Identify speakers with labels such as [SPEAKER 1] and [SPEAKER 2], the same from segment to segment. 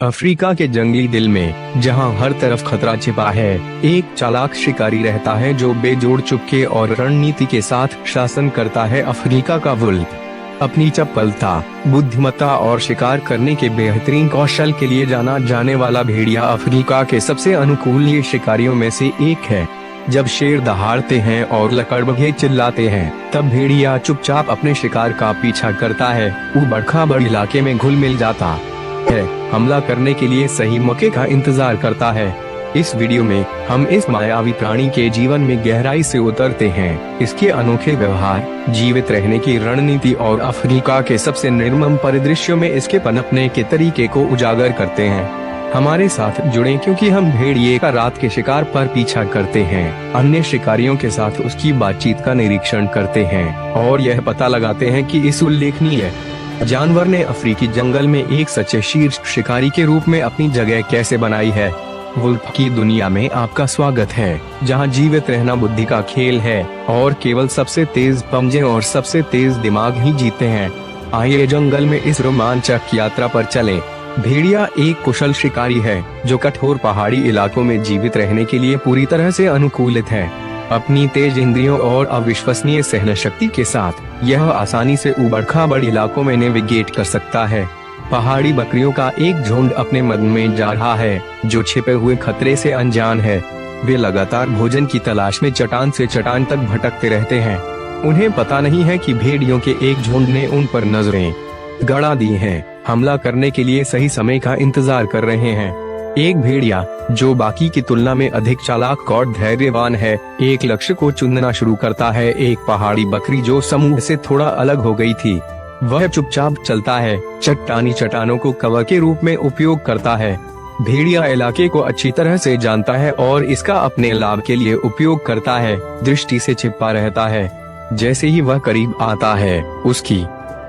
[SPEAKER 1] Africa के जंगली दिल में, जहां हर तरफ खतरा छिपा है, एक चालाक शिकारी रहता है जो बेजोड़ चुपके और रणनीति के साथ शासन करता है। अफ्रीका का वुल्फ अपनी चपलता, बुद्धिमत्ता और शिकार करने के बेहतरीन कौशल के लिए जाना जाने वाला भेड़िया अफ्रीका के सबसे अनुकूल शिकारियों में से एक है। जब शेर दहाड़ते हैं और लकड़बग्घे चिल्लाते हैं, तब भेड़िया चुपचाप अपने शिकार का पीछा करता है। ऊबड़-खाबड़ इलाके में घुल मिल जाता है, हमला करने के लिए सही मौके का इंतजार करता है। इस वीडियो में हम इस मायावी प्राणी के जीवन में गहराई से उतरते हैं, इसके अनोखे व्यवहार, जीवित रहने की रणनीति और अफ्रीका के सबसे निर्मम परिदृश्यों में इसके पनपने के तरीके को उजागर करते हैं। हमारे साथ जुड़ें क्योंकि हम भेड़िए का रात के शिकार पर पीछा करते हैं, अन्य शिकारियों के साथ उसकी बातचीत का निरीक्षण करते हैं और यह पता लगाते हैं कि इस उल्लेखनीय जानवर ने अफ्रीकी जंगल में एक सच्चे शीर्ष शिकारी के रूप में अपनी जगह कैसे बनाई है। वुल्फ की दुनिया में आपका स्वागत है, जहां जीवित रहना बुद्धि का खेल है और केवल सबसे तेज पंजे और सबसे तेज दिमाग ही जीते हैं। आइए जंगल में इस रोमांचक यात्रा पर चलें। भेड़िया एक कुशल शिकारी है जो कठोर पहाड़ी इलाकों में जीवित रहने के लिए पूरी तरह से अनुकूलित है। अपनी तेज इंद्रियों और अविश्वसनीय सहन शक्ति के साथ यह आसानी से ऊबड़-खाबड़ इलाकों में नेविगेट कर सकता है। पहाड़ी बकरियों का एक झुंड अपने मद में जा रहा है, जो छिपे हुए खतरे से अनजान है। वे लगातार भोजन की तलाश में चट्टान से चट्टान तक भटकते रहते हैं। उन्हें पता नहीं है कि भेड़ियों के एक झुंड ने उन पर नजरें गड़ा दी हैं, हमला करने के लिए सही समय का इंतजार कर रहे हैं। एक भेड़िया जो बाकी की तुलना में अधिक चालाक और धैर्यवान है, एक लक्ष्य को चुनना शुरू करता है। एक पहाड़ी बकरी जो समूह से थोड़ा अलग हो गई थी, वह चुपचाप चलता है, चट्टानों को कवर के रूप में उपयोग करता है। भेड़िया इलाके को अच्छी तरह से जानता है और इसका अपने लाभ के लिए उपयोग करता है, दृष्टि से छिपा रहता है। जैसे ही वह करीब आता है, उसकी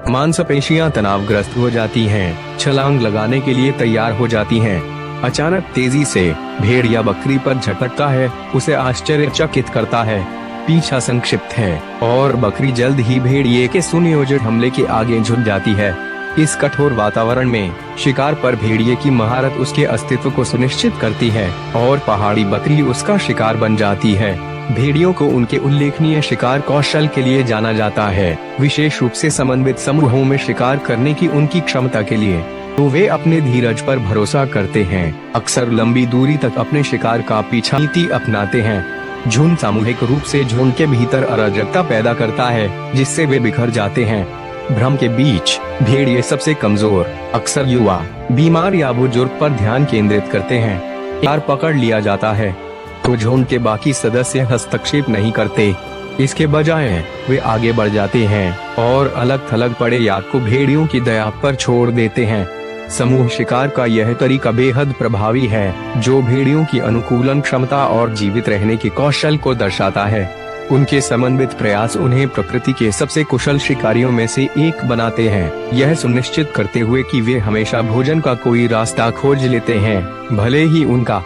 [SPEAKER 1] मांसपेशियां तनावग्रस्त हो जाती हैं, छलांग लगाने के लिए तैयार हो जाती हैं। अचानक तेजी से भेड़िया बकरी पर झपटता है, उसे आश्चर्यचकित करता है। पीछा संक्षिप्त है और बकरी जल्द ही भेड़िए के सुनियोजित हमले के आगे झुक जाती है। इस कठोर वातावरण में शिकार पर भेड़िए की महारत उसके अस्तित्व को सुनिश्चित करती है और पहाड़ी बकरी उसका शिकार बन जाती है। भेड़ियों को उनके उल्लेखनीय शिकार कौशल के लिए जाना जाता है, विशेष रूप से समन्वित समूहों में शिकार करने की उनकी क्षमता के लिए। तो वे अपने धीरज पर भरोसा करते हैं, अक्सर लंबी दूरी तक अपने शिकार का पीछा नीति अपनाते हैं। झुंड सामूहिक रूप से झुंड के भीतर अराजकता पैदा करता है, जिससे वे बिखर जाते हैं। भ्रम के बीच भेड़िए सबसे कमजोर, अक्सर युवा, बीमार या बुजुर्ग पर ध्यान केंद्रित करते हैं। यार पकड़ लिया जाता है तो झुंड के बाकी सदस्य हस्तक्षेप नहीं करते, इसके बजाय वे आगे बढ़ जाते हैं और अलग थलग पड़े याक को भेड़ियों की दया पर छोड़ देते हैं। समूह शिकार का यह तरीका बेहद प्रभावी है, जो भेड़ियों की अनुकूलन क्षमता और जीवित रहने के कौशल को दर्शाता है। उनके समन्वित प्रयास उन्हें प्रकृति के सबसे कुशल शिकारियों में से एक बनाते हैं, यह सुनिश्चित करते हुए कि वे हमेशा भोजन का कोई रास्ता खोज लेते हैं, भले ही उनका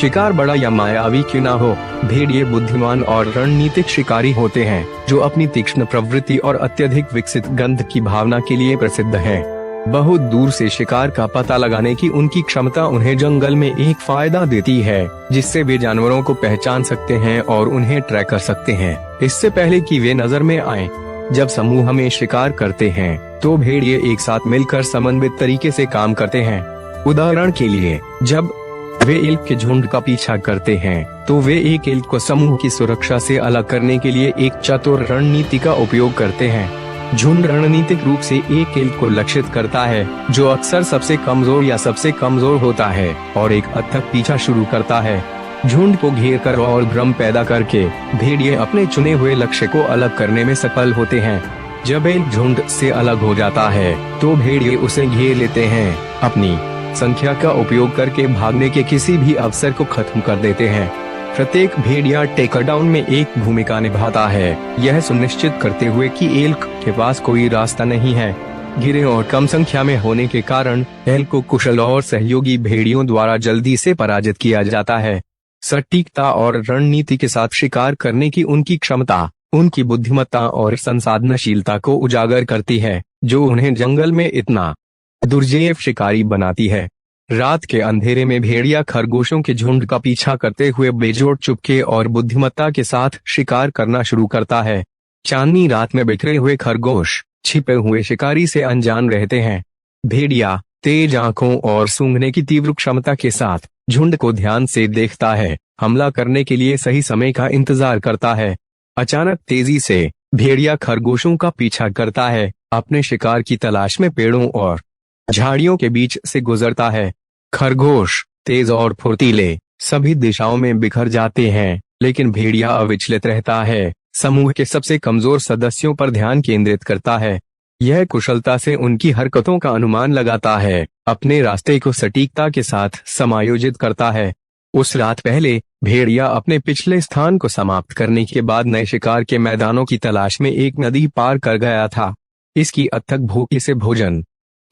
[SPEAKER 1] शिकार बड़ा या मायावी क्यों ना हो। भेड़िए बुद्धिमान और रणनीतिक शिकारी होते हैं, जो अपनी तीक्ष्ण प्रवृत्ति और अत्यधिक विकसित गंध की भावना के लिए प्रसिद्ध हैं। बहुत दूर से शिकार का पता लगाने की उनकी क्षमता उन्हें जंगल में एक फायदा देती है, जिससे वे जानवरों को पहचान सकते हैं और उन्हें ट्रैक कर सकते हैं, इससे पहले कि वे नजर में आएं। जब समूह में शिकार करते हैं, तो भेड़िए एक साथ मिलकर समन्वित तरीके से काम करते हैं। उदाहरण के लिए, जब वे एल्क के झुंड का पीछा करते हैं, तो वे एक एल्क को समूह की सुरक्षा से अलग करने के लिए एक चतुर रणनीति का उपयोग करते हैं। झुंड रणनीतिक रूप से एक एल्क को लक्षित करता है, जो अक्सर सबसे कमजोर या सबसे कमजोर होता है, और एक अथक पीछा शुरू करता है। झुंड को घेर कर और भ्रम पैदा करके भेड़िए अपने चुने हुए लक्ष्य को अलग करने में सफल होते हैं। जब एल्क झुंड से अलग हो जाता है, तो भेड़िए उसे घेर लेते हैं, अपनी संख्या का उपयोग करके भागने के किसी भी अवसर को खत्म कर देते हैं। प्रत्येक भेड़िया टेकर डाउन में एक भूमिका निभाता है, यह सुनिश्चित करते हुए कि एल्क के पास कोई रास्ता नहीं है। घिरे और कम संख्या में होने के कारण एल्क को कुशल और सहयोगी भेड़ियों द्वारा जल्दी से पराजित किया जाता है। सटीकता और रणनीति के साथ शिकार करने की उनकी क्षमता उनकी बुद्धिमत्ता और संसाधनशीलता को उजागर करती है, जो उन्हें जंगल में इतना दुर्जेय शिकारी बनाती है। रात के अंधेरे में भेड़िया खरगोशों के झुंड का पीछा करते हुए बेजोड़ चुपके और बुद्धिमत्ता के साथ शिकार करना शुरू करता है। चांदनी रात में बिखरे हुए खरगोश छिपे हुए शिकारी से अनजान रहते हैं। भेड़िया तेज आंखों और सूंघने की तीव्र क्षमता के साथ झुंड को ध्यान से देखता है, हमला करने के लिए सही समय का इंतजार करता है। अचानक तेजी से भेड़िया खरगोशों का पीछा करता है, अपने शिकार की तलाश में पेड़ों और झाड़ियों के बीच से गुजरता है। खरगोश तेज और फुर्तीले सभी दिशाओं में बिखर जाते हैं, लेकिन भेड़िया अविचलित रहता है, समूह के सबसे कमजोर सदस्यों पर ध्यान केंद्रित करता है। यह कुशलता से उनकी हरकतों का अनुमान लगाता है, अपने रास्ते को सटीकता के साथ समायोजित करता है। उस रात पहले भेड़िया अपने पिछले स्थान को समाप्त करने के बाद नए शिकार के मैदानों की तलाश में एक नदी पार कर गया था। इसकी अथक भूख इसे भोजन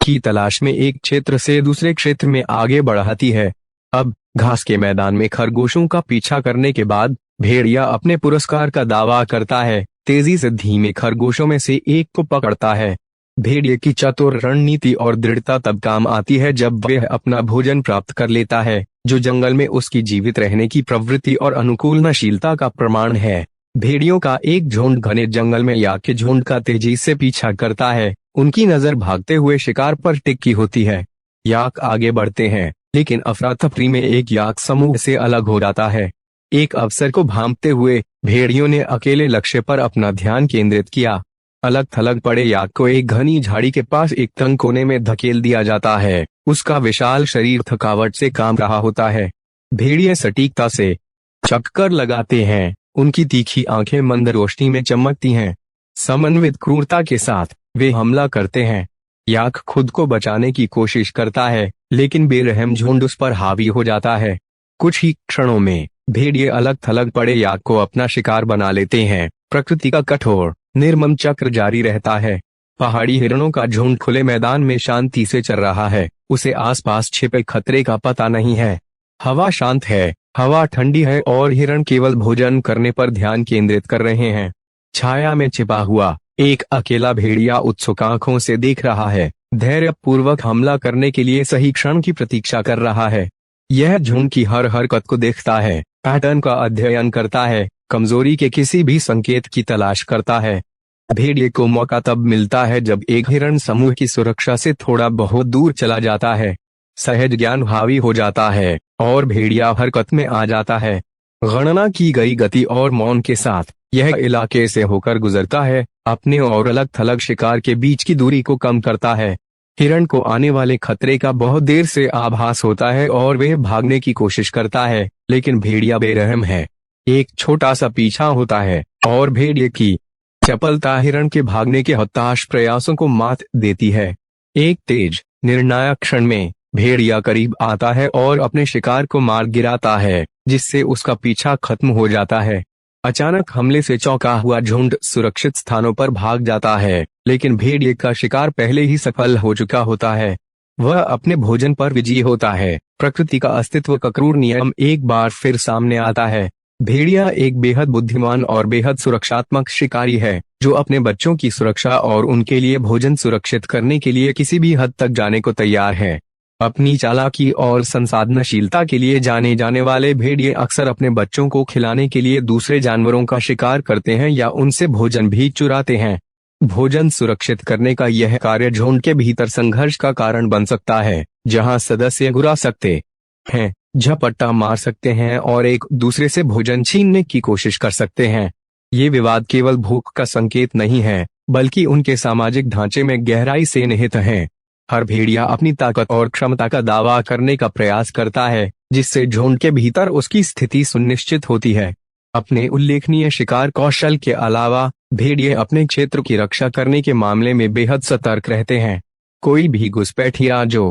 [SPEAKER 1] की तलाश में एक क्षेत्र से दूसरे क्षेत्र में आगे बढ़ाती है। अब घास के मैदान में खरगोशों का पीछा करने के बाद भेड़िया अपने पुरस्कार का दावा करता है, तेजी से धीमे खरगोशों में से एक को पकड़ता है। भेड़िए की चतुर रणनीति और दृढ़ता तब काम आती है जब वह अपना भोजन प्राप्त कर लेता है, जो जंगल में उसकी जीवित रहने की प्रवृत्ति और अनुकूलनशीलता का प्रमाण है। भेड़ियों का एक झुंड घने जंगल में याक के झुंड का तेजी से पीछा करता है। उनकी नजर भागते हुए शिकार पर टिकी होती है। याक आगे बढ़ते हैं, लेकिन अफरा तफरी में एक याक समूह से अलग हो जाता है। एक अवसर को भांपते हुए भेड़ियों ने अकेले लक्ष्य पर अपना ध्यान केंद्रित किया। अलग थलग पड़े याक को एक घनी झाड़ी के पास एक तंग कोने में धकेल दिया जाता है। उसका विशाल शरीर थकावट से काम रहा होता है। भेड़िए सटीकता से चक्कर लगाते हैं, उनकी तीखी आंखें मंद रोशनी में चमकती हैं। समन्वित क्रूरता के साथ वे हमला करते हैं। याक खुद को बचाने की कोशिश करता है, लेकिन बेरहम झुंड उस पर हावी हो जाता है। कुछ ही क्षणों में भेड़िए अलग थलग पड़े याक को अपना शिकार बना लेते हैं। प्रकृति का कठोर निर्मम चक्र जारी रहता है। पहाड़ी हिरणों का झुंड खुले मैदान में शांति से चल रहा है, उसे आसपास छिपे खतरे का पता नहीं है। हवा शांत है, हवा ठंडी है और हिरण केवल भोजन करने पर ध्यान केंद्रित कर रहे हैं। छाया में छिपा हुआ एक अकेला भेड़िया उत्सुक आंखों से देख रहा है, धैर्य पूर्वक हमला करने के लिए सही क्षण की प्रतीक्षा कर रहा है। यह झुंड की हर हरकत को देखता है, पैटर्न का अध्ययन करता है, कमजोरी के किसी भी संकेत की तलाश करता है। भेड़िए को मौका तब मिलता है जब एक हिरण समूह की सुरक्षा से थोड़ा बहुत दूर चला जाता है। सहज ज्ञान हावी हो जाता है और भेड़िया हरकत में आ जाता है। गणना की गई गति और मौन के साथ यह इलाके से होकर गुजरता है, अपने और अलग थलग शिकार के बीच की दूरी को कम करता है। हिरण को आने वाले खतरे का बहुत देर से आभास होता है और वह भागने की कोशिश करता है, लेकिन भेड़िया बेरहम है। एक छोटा सा पीछा होता है और भेड़िए की चपलता हिरण के भागने के हताश प्रयासों को मात देती है। एक तेज निर्णायक क्षण में भेड़िया करीब आता है और अपने शिकार को मार गिराता है, जिससे उसका पीछा खत्म हो जाता है। अचानक हमले से चौंका हुआ झुंड सुरक्षित स्थानों पर भाग जाता है, लेकिन भेड़िए का शिकार पहले ही सफल हो चुका होता है। वह अपने भोजन पर विजयी होता है। प्रकृति का अस्तित्व का क्रूर नियम एक बार फिर सामने आता है। भेड़िया एक बेहद बुद्धिमान और बेहद सुरक्षात्मक शिकारी है, जो अपने बच्चों की सुरक्षा और उनके लिए भोजन सुरक्षित करने के लिए किसी भी हद तक जाने को तैयार है। अपनी चालाकी और संसाधनशीलता के लिए जाने जाने वाले भेड़िए अक्सर अपने बच्चों को खिलाने के लिए दूसरे जानवरों का शिकार करते हैं या उनसे भोजन भी चुराते हैं। भोजन सुरक्षित करने का यह कार्य झुंड के भीतर संघर्ष का कारण बन सकता है, जहां सदस्य गुरा सकते हैं, झपट्टा मार सकते हैं और एक दूसरे से भोजन छीनने की कोशिश कर सकते हैं। ये विवाद केवल भूख का संकेत नहीं है, बल्कि उनके सामाजिक ढांचे में गहराई से निहित हैं। हर भेड़िया अपनी ताकत और क्षमता का दावा करने का प्रयास करता है, जिससे झुंड के भीतर उसकी स्थिति सुनिश्चित होती है। अपने उल्लेखनीय शिकार कौशल के अलावा भेड़िए अपने क्षेत्र की रक्षा करने के मामले में बेहद सतर्क रहते हैं। कोई भी घुसपैठिया जो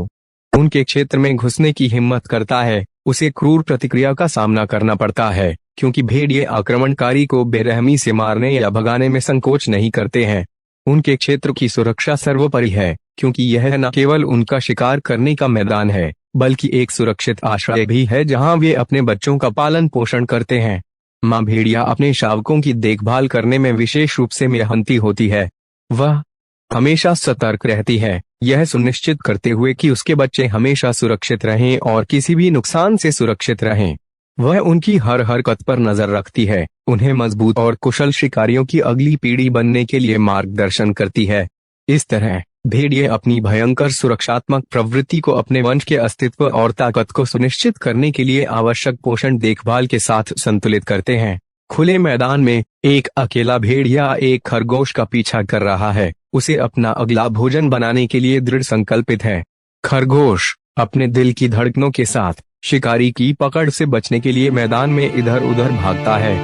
[SPEAKER 1] उनके क्षेत्र में घुसने की हिम्मत करता है, उसे क्रूर प्रतिक्रिया का सामना करना पड़ता है, क्योंकि भेड़िए आक्रमणकारी को बेरहमी से मारने या भगाने में संकोच नहीं करते हैं। उनके क्षेत्र की सुरक्षा सर्वोपरि है, क्योंकि यह न केवल उनका शिकार करने का मैदान है, बल्कि एक सुरक्षित आश्रय भी है जहां वे अपने बच्चों का पालन पोषण करते हैं। मां भेड़िया अपने शावकों की देखभाल करने में विशेष रूप से मेहनती होती है। वह हमेशा सतर्क रहती है, यह सुनिश्चित करते हुए कि उसके बच्चे हमेशा सुरक्षित रहें और किसी भी नुकसान से सुरक्षित रहें। वह उनकी हर हरकत पर नजर रखती है, उन्हें मजबूत और कुशल शिकारियों की अगली पीढ़ी बनने के लिए मार्गदर्शन करती है। इस तरह भेड़िए अपनी भयंकर सुरक्षात्मक प्रवृत्ति को अपने वंश के अस्तित्व और ताकत को सुनिश्चित करने के लिए आवश्यक पोषण देखभाल के साथ संतुलित करते हैं। खुले मैदान में एक अकेला भेड़िया एक खरगोश का पीछा कर रहा है, उसे अपना अगला भोजन बनाने के लिए दृढ़ संकल्पित है। खरगोश अपने दिल की धड़कनों के साथ शिकारी की पकड़ से बचने के लिए मैदान में इधर उधर भागता है।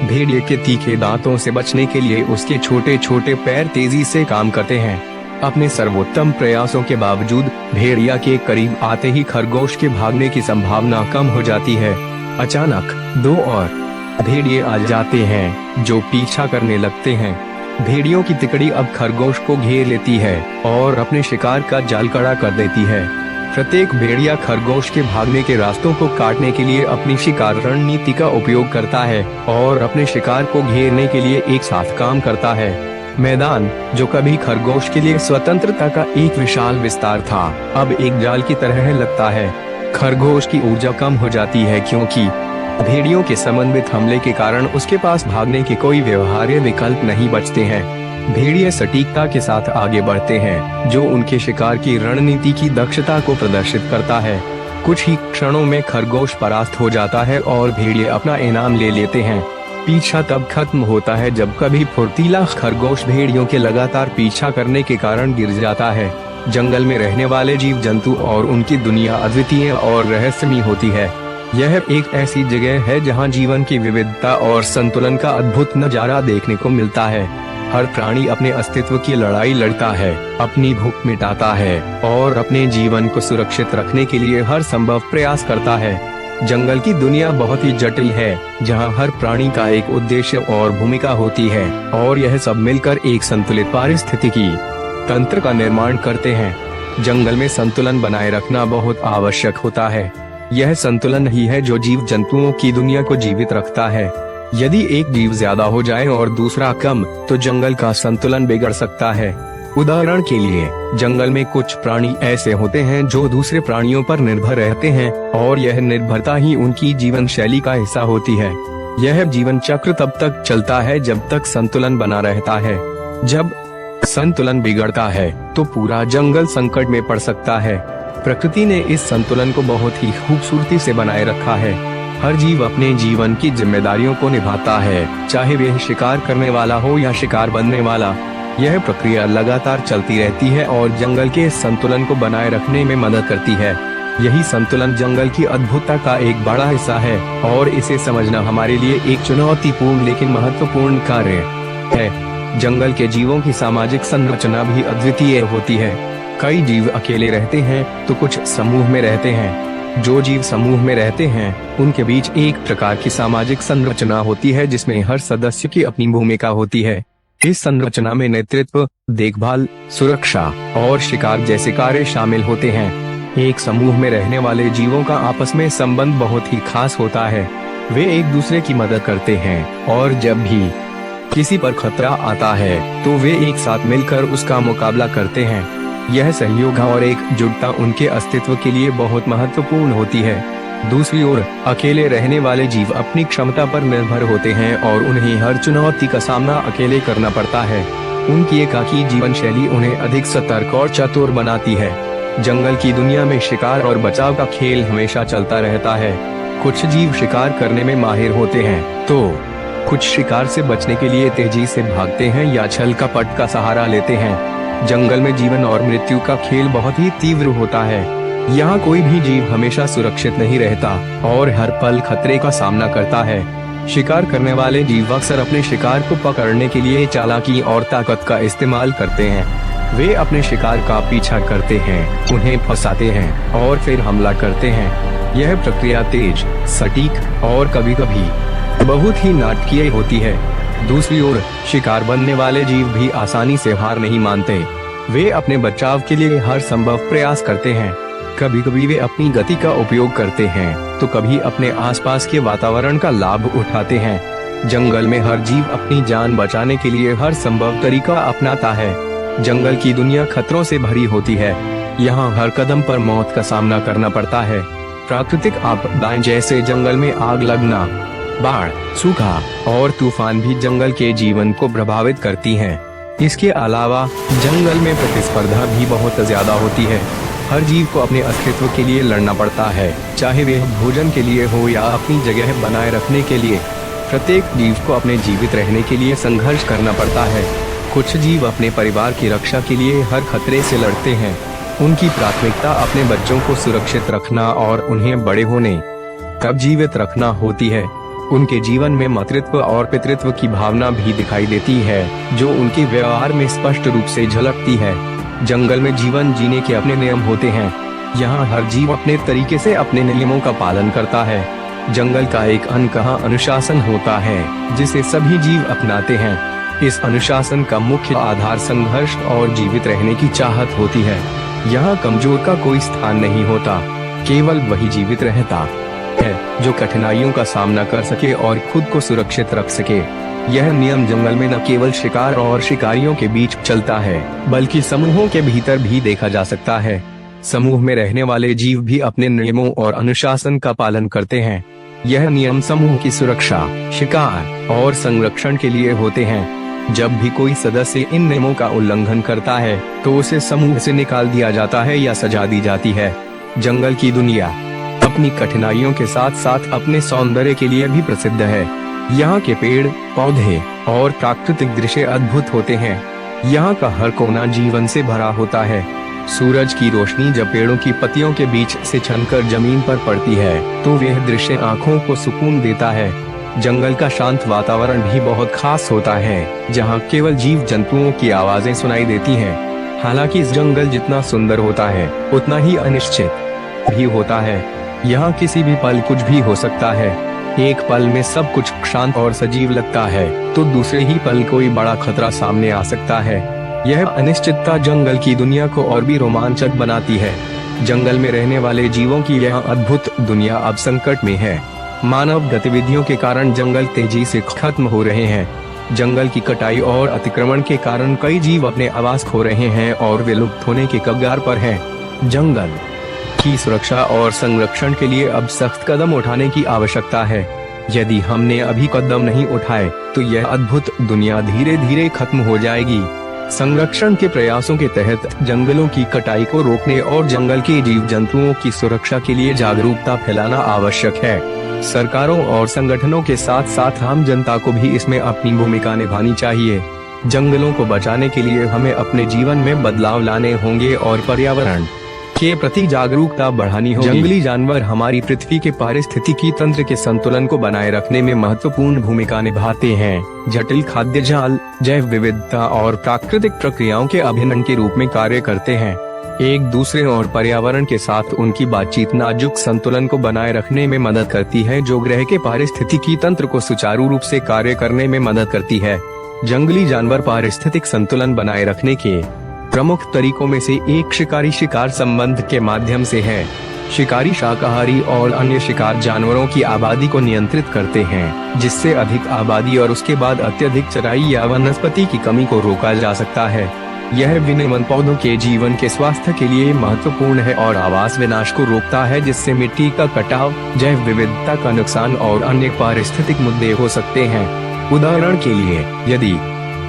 [SPEAKER 1] भेड़िए के तीखे दांतों से बचने के लिए उसके छोटे छोटे पैर तेजी से काम करते हैं। अपने सर्वोत्तम प्रयासों के बावजूद भेड़िया के करीब आते ही खरगोश के भागने की संभावना कम हो जाती है। अचानक दो और भेड़िए आ जाते हैं जो पीछा करने लगते हैं। भेड़ियों की तिकड़ी अब खरगोश को घेर लेती है और अपने शिकार का जाल कड़ा कर देती है। प्रत्येक भेड़िया खरगोश के भागने के रास्तों को काटने के लिए अपनी शिकार रणनीति का उपयोग करता है और अपने शिकार को घेरने के लिए एक साथ काम करता है। मैदान, जो कभी खरगोश के लिए स्वतंत्रता का एक विशाल विस्तार था, अब एक जाल की तरह लगता है। खरगोश की ऊर्जा कम हो जाती है क्योंकि भेड़ियों के समन्वित हमले के कारण उसके पास भागने के कोई व्यवहार्य विकल्प नहीं बचते हैं। भेड़िए सटीकता के साथ आगे बढ़ते हैं, जो उनके शिकार की रणनीति की दक्षता को प्रदर्शित करता है। कुछ ही क्षणों में खरगोश परास्त हो जाता है और भेड़िए अपना इनाम ले लेते हैं। पीछा तब खत्म होता है जब कभी फुर्तीला खरगोश भेड़ियों के लगातार पीछा करने के कारण गिर जाता है। जंगल में रहने वाले जीव जंतु और उनकी दुनिया अद्वितीय और रहस्यमयी होती है। यह एक ऐसी जगह है जहां जीवन की विविधता और संतुलन का अद्भुत नजारा देखने को मिलता है। हर प्राणी अपने अस्तित्व की लड़ाई लड़ता है, अपनी भूख मिटाता है और अपने जीवन को सुरक्षित रखने के लिए हर संभव प्रयास करता है। जंगल की दुनिया बहुत ही जटिल है, जहां हर प्राणी का एक उद्देश्य और भूमिका होती है और यह सब मिलकर एक संतुलित पारिस्थितिकी तंत्र का निर्माण करते हैं। जंगल में संतुलन बनाए रखना बहुत आवश्यक होता है। यह संतुलन ही है जो जीव जंतुओं की दुनिया को जीवित रखता है। यदि एक जीव ज्यादा हो जाए और दूसरा कम, तो जंगल का संतुलन बिगड़ सकता है। उदाहरण के लिए, जंगल में कुछ प्राणी ऐसे होते हैं जो दूसरे प्राणियों पर निर्भर रहते हैं और यह निर्भरता ही उनकी जीवन शैली का हिस्सा होती है। यह जीवन चक्र तब तक चलता है जब तक संतुलन बना रहता है। जब संतुलन बिगड़ता है तो पूरा जंगल संकट में पड़ सकता है। प्रकृति ने इस संतुलन को बहुत ही खूबसूरती से बनाए रखा है। हर जीव अपने जीवन की जिम्मेदारियों को निभाता है, चाहे वह शिकार करने वाला हो या शिकार बनने वाला। यह प्रक्रिया लगातार चलती रहती है और जंगल के संतुलन को बनाए रखने में मदद करती है। यही संतुलन जंगल की अद्भुतता का एक बड़ा हिस्सा है और इसे समझना हमारे लिए एक चुनौतीपूर्ण लेकिन महत्वपूर्ण कार्य है। जंगल के जीवों की सामाजिक संरचना भी अद्वितीय होती है। कई जीव अकेले रहते हैं तो कुछ समूह में रहते हैं। जो जीव समूह में रहते हैं उनके बीच एक प्रकार की सामाजिक संरचना होती है जिसमें हर सदस्य की अपनी भूमिका होती है। इस संरचना में नेतृत्व, देखभाल, सुरक्षा और शिकार जैसे कार्य शामिल होते हैं। एक समूह में रहने वाले जीवों का आपस में संबंध बहुत ही खास होता है। वे एक दूसरे की मदद करते हैं और जब भी किसी पर खतरा आता है तो वे एक साथ मिलकर उसका मुकाबला करते हैं। यह सहयोग और एकजुटता उनके अस्तित्व के लिए बहुत महत्वपूर्ण होती है। दूसरी ओर अकेले रहने वाले जीव अपनी क्षमता पर निर्भर होते हैं और उन्हें हर चुनौती का सामना अकेले करना पड़ता है। उनकी एकाकी जीवन शैली उन्हें अधिक सतर्क और चतुर बनाती है। जंगल की दुनिया में शिकार और बचाव का खेल हमेशा चलता रहता है। कुछ जीव शिकार करने में माहिर होते हैं तो कुछ शिकार से बचने के लिए तेजी से भागते हैं या छल कपट का सहारा लेते हैं। जंगल में जीवन और मृत्यु का खेल बहुत ही तीव्र होता है। यहाँ कोई भी जीव हमेशा सुरक्षित नहीं रहता और हर पल खतरे का सामना करता है। शिकार करने वाले जीव अक्सर अपने शिकार को पकड़ने के लिए चालाकी और ताकत का इस्तेमाल करते हैं। वे अपने शिकार का पीछा करते हैं, उन्हें फंसाते हैं और फिर हमला करते हैं। यह प्रक्रिया तेज, सटीक और कभी-कभी बहुत ही नाटकीय होती है। दूसरी ओर शिकार बनने वाले जीव भी आसानी से हार नहीं मानते। वे अपने बचाव के लिए हर संभव प्रयास करते हैं। कभी कभी वे अपनी गति का उपयोग करते हैं तो कभी अपने आसपास के वातावरण का लाभ उठाते हैं। जंगल में हर जीव अपनी जान बचाने के लिए हर संभव तरीका अपनाता है। जंगल की दुनिया खतरों से भरी होती है। यहाँ हर कदम पर मौत का सामना करना पड़ता है। प्राकृतिक आपदाएं जैसे जंगल में आग लगना, बाढ़, सूखा और तूफान भी जंगल के जीवन को प्रभावित करती हैं। इसके अलावा जंगल में प्रतिस्पर्धा भी बहुत ज्यादा होती है। हर जीव को अपने अस्तित्व के लिए लड़ना पड़ता है, चाहे वह भोजन के लिए हो या अपनी जगह बनाए रखने के लिए। प्रत्येक जीव को अपने जीवित रहने के लिए संघर्ष करना पड़ता है। कुछ जीव अपने परिवार की रक्षा के लिए हर खतरे से लड़ते हैं। उनकी प्राथमिकता अपने बच्चों को सुरक्षित रखना और उन्हें बड़े होने तक जीवित रखना होती है। उनके जीवन में मातृत्व और पितृत्व की भावना भी दिखाई देती है, जो उनके व्यवहार में स्पष्ट रूप से झलकती है। जंगल में जीवन जीने के अपने नियम होते हैं। यहाँ हर जीव अपने तरीके से अपने नियमों का पालन करता है। जंगल का एक अनकहा अनुशासन होता है, जिसे सभी जीव अपनाते हैं। इस अनुशासन का मुख्य आधार संघर्ष और जीवित रहने की चाहत होती है। यहाँ कमजोर का कोई स्थान नहीं होता, केवल वही जीवित रहता है जो कठिनाइयों का सामना कर सके और खुद को सुरक्षित रख सके। यह नियम जंगल में न केवल शिकार और शिकारियों के बीच चलता है, बल्कि समूहों के भीतर भी देखा जा सकता है। समूह में रहने वाले जीव भी अपने नियमों और अनुशासन का पालन करते हैं। यह नियम समूह की सुरक्षा, शिकार और संरक्षण के लिए होते हैं। जब भी कोई सदस्य इन नियमों का उल्लंघन करता है, तो उसे समूह से निकाल दिया जाता है या सजा दी जाती है। जंगल की दुनिया अपनी कठिनाइयों के साथ साथ अपने सौंदर्य के लिए भी प्रसिद्ध है। यहाँ के पेड़, पौधे और प्राकृतिक दृश्य अद्भुत होते हैं। यहाँ का हर कोना जीवन से भरा होता है। सूरज की रोशनी जब पेड़ों की पत्तियों के बीच से छनकर जमीन पर पड़ती है, तो वह दृश्य आँखों को सुकून देता है। जंगल का शांत वातावरण भी बहुत खास होता है, जहाँ केवल जीव जंतुओं की आवाजें सुनाई देती हैं। हालांकि इस जंगल जितना सुंदर होता है, उतना ही अनिश्चित भी होता है। यहाँ किसी भी पल कुछ भी हो सकता है। एक पल में सब कुछ शांत और सजीव लगता है, तो दूसरे ही पल कोई बड़ा खतरा सामने आ सकता है। यह अनिश्चितता जंगल की दुनिया को और भी रोमांचक बनाती है। जंगल में रहने वाले जीवों की यह अद्भुत दुनिया अब संकट में है। मानव गतिविधियों के कारण जंगल तेजी से खत्म हो रहे हैं। जंगल की कटाई और अतिक्रमण के कारण कई जीव अपने आवास खो रहे हैं और विलुप्त होने के कगार पर हैं। जंगल की सुरक्षा और संरक्षण के लिए अब सख्त कदम उठाने की आवश्यकता है। यदि हमने अभी कदम नहीं उठाए, तो यह अद्भुत दुनिया धीरे धीरे खत्म हो जाएगी। संरक्षण के प्रयासों के तहत जंगलों की कटाई को रोकने और जंगल के जीव जंतुओं की सुरक्षा के लिए जागरूकता फैलाना आवश्यक है। सरकारों और संगठनों के साथ साथ आम जनता को भी इसमें अपनी भूमिका निभानी चाहिए। जंगलों को बचाने के लिए हमें अपने जीवन में बदलाव लाने होंगे और पर्यावरण के प्रति जागरूकता बढ़ानी होगी। जंगली जानवर हमारी पृथ्वी के पारिस्थितिकी तंत्र के संतुलन को बनाए रखने में महत्वपूर्ण भूमिका निभाते हैं। जटिल खाद्य जाल, जैव विविधता और प्राकृतिक प्रक्रियाओं के अभिन्न के रूप में कार्य करते हैं। एक दूसरे और पर्यावरण के साथ उनकी बातचीत नाजुक संतुलन को बनाए रखने में मदद करती है, जो ग्रह के पारिस्थितिकी तंत्र को सुचारू रूप से कार्य करने में मदद करती है। जंगली जानवर पारिस्थितिक संतुलन बनाए रखने के प्रमुख तरीकों में से एक शिकारी शिकार संबंध के माध्यम से है। शिकारी शाकाहारी और अन्य शिकार जानवरों की आबादी को नियंत्रित करते हैं, जिससे अधिक आबादी और उसके बाद अत्यधिक चराई या वनस्पति की कमी को रोका जा सकता है। यह विनियमन पौधों के जीवन के स्वास्थ्य के लिए महत्वपूर्ण है और आवास विनाश को रोकता है, जिससे मिट्टी का कटाव, जैव विविधता का नुकसान और अन्य पारिस्थितिक मुद्दे हो सकते हैं। उदाहरण के लिए, यदि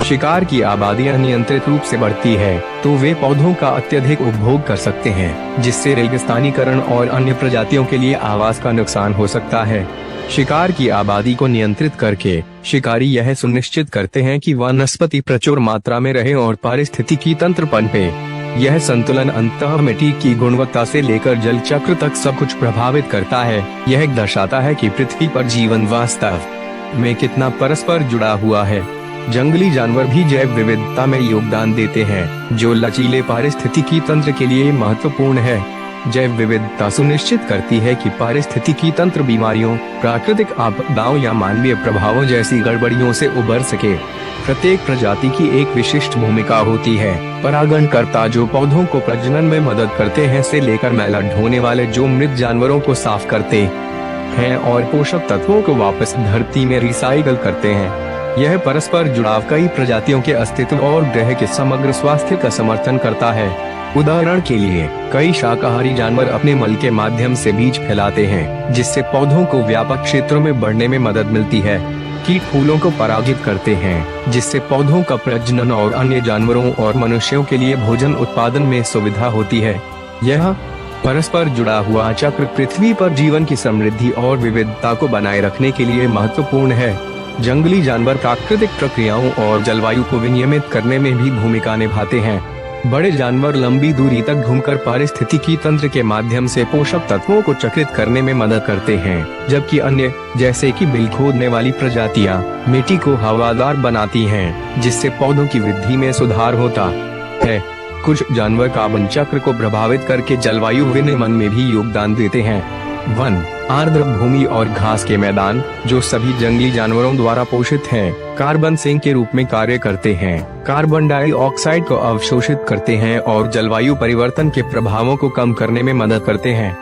[SPEAKER 1] शिकार की आबादी अनियंत्रित रूप से बढ़ती है, तो वे पौधों का अत्यधिक उपभोग कर सकते हैं, जिससे रेगिस्तानीकरण और अन्य प्रजातियों के लिए आवास का नुकसान हो सकता है। शिकार की आबादी को नियंत्रित करके शिकारी यह सुनिश्चित करते हैं कि वनस्पति प्रचुर मात्रा में रहे और पारिस्थितिकी तंत्र पनपे। यह संतुलन अंततः मिट्टी की गुणवत्ता से लेकर जल चक्र तक सब कुछ प्रभावित करता है। यह दर्शाता है कि पृथ्वी पर जीवन वास्तव में कितना परस्पर जुड़ा हुआ है। जंगली जानवर भी जैव विविधता में योगदान देते हैं, जो लचीले पारिस्थितिकी तंत्र के लिए महत्वपूर्ण है। जैव विविधता सुनिश्चित करती है कि पारिस्थितिकी तंत्र बीमारियों, प्राकृतिक आपदाओं या मानवीय प्रभावों जैसी गड़बड़ियों से उबर सके। प्रत्येक प्रजाति की एक विशिष्ट भूमिका होती है। परागणकर्ता जो पौधों को प्रजनन में मदद करते हैं, से लेकर मैला ढोने वाले जो मृत जानवरों को साफ करते हैं और पोषक तत्वों को वापस धरती में रिसाइकल करते हैं। यह परस्पर जुड़ाव कई प्रजातियों के अस्तित्व और ग्रह के समग्र स्वास्थ्य का समर्थन करता है। उदाहरण के लिए, कई शाकाहारी जानवर अपने मल के माध्यम से बीज फैलाते हैं, जिससे पौधों को व्यापक क्षेत्रों में बढ़ने में मदद मिलती है। कीट फूलों को परागित करते हैं, जिससे पौधों का प्रजनन और अन्य जानवरों और मनुष्यों के लिए भोजन उत्पादन में सुविधा होती है। यह परस्पर जुड़ा हुआ चक्र पृथ्वी पर जीवन की समृद्धि और विविधता को बनाए रखने के लिए महत्वपूर्ण है। जंगली जानवर प्राकृतिक प्रक्रियाओं और जलवायु को विनियमित करने में भी भूमिका निभाते हैं। बड़े जानवर लंबी दूरी तक घूमकर पारिस्थितिकी तंत्र के माध्यम से पोषक तत्वों को चक्रित करने में मदद करते हैं, जबकि अन्य, जैसे कि बिल खोदने वाली प्रजातियां, मिट्टी को हवादार बनाती हैं, जिससे पौधों की वृद्धि में सुधार होता है। कुछ जानवर कार्बन चक्र को प्रभावित करके जलवायु विनियमन में भी योगदान देते हैं। वन, आर्द्र भूमि और घास के मैदान, जो सभी जंगली जानवरों द्वारा पोषित हैं, कार्बन सिंक के रूप में कार्य करते हैं, कार्बन डाइऑक्साइड को अवशोषित करते हैं और जलवायु परिवर्तन के प्रभावों को कम करने में मदद करते हैं।